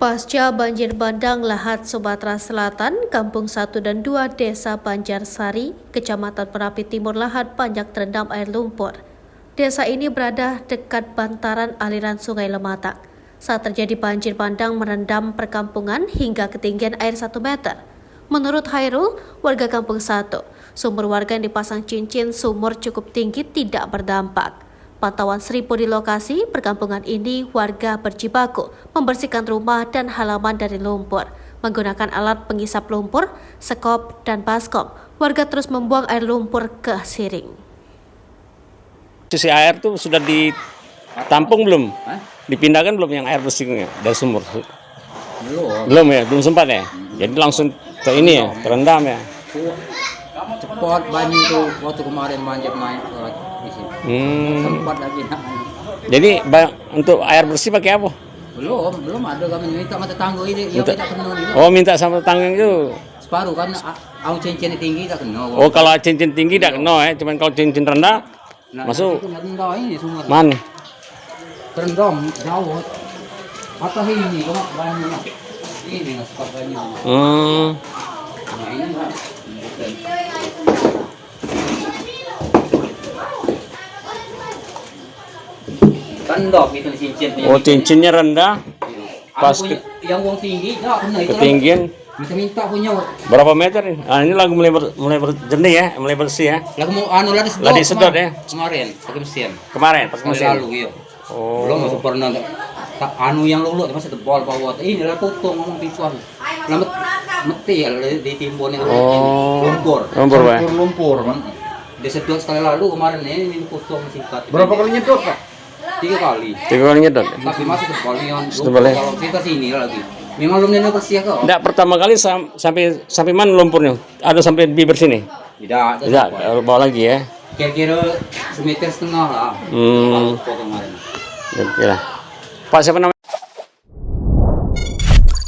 Pasca banjir bandang Lahat, Sumatera Selatan, Kampung 1 dan 2 Desa Banjarsari, Kecamatan Merapi Timur Lahat banyak terendam air lumpur. Desa ini berada dekat bantaran aliran Sungai Lematang. Saat terjadi banjir bandang merendam perkampungan hingga ketinggian air 1 meter. Menurut Hairul, warga Kampung 1, sumur warga yang dipasang cincin sumur cukup tinggi tidak berdampak. Pantauan Seribu di lokasi perkampungan ini, warga berjibaku membersihkan rumah dan halaman dari lumpur. Menggunakan alat pengisap lumpur, sekop, dan baskom, warga terus membuang air lumpur ke siring. Sisi air tuh sudah ditampung belum? Dipindahkan belum yang air bersihnya dari sumur? Belum ya, belum sempat ya. Jadi langsung ke ini ya, terendam ya. Cepat banjir tuh waktu kemarin banjir naik di sini. Sempat lagi nak. Jadi untuk air bersih pakai apa? Belum ada, kami minta sama tetangga ini yang tidak kena ini. Oh, minta sama tetangga itu. Separuh kan cincin tinggi tak kena. Oh, kalau cincin tinggi tak kena ya, cuman kalau cincin rendah masuk. Rendah ini sumur. Mana? Terendam jauh. Atas ini kena banyak. Ini nggak sempat banyak. Nah ini enggak. Rendok itu cincin. Oh, cincinnya rendah. Pas yang uang tinggi, ya kena itu. Ketinggian. Minta punya. Berapa meter ini? Ah, ini lagu mulai berjernih ya, mulai bersih ya. Lagu mau lagi sedot ya. Kemarin pakai mesin. Kemarin pakai mesin. Lalu iya. Oh. Belum masuk pernah yang lulu masih tebal bawah. Ini lah potong ngomong pikuan. Lamet meti ya ditimbun yang lumpur. Lumpur kan. Disedot sekali lalu kemarin ini potong singkat. Berapa kali nyedot, Pak? 3 kali. 3 kali nyedot. Tapi masih tebalnya. Tebalnya. Kalau kita sini lagi. Memang belum nyentuh bersih kok. Enggak, pertama kali sampai mana lumpurnya? Ada sampai bibir sini? Tidak. Bawa lagi ya. Kira-kira 1,5 meter lah. Oke lah. Pak, siapa namanya?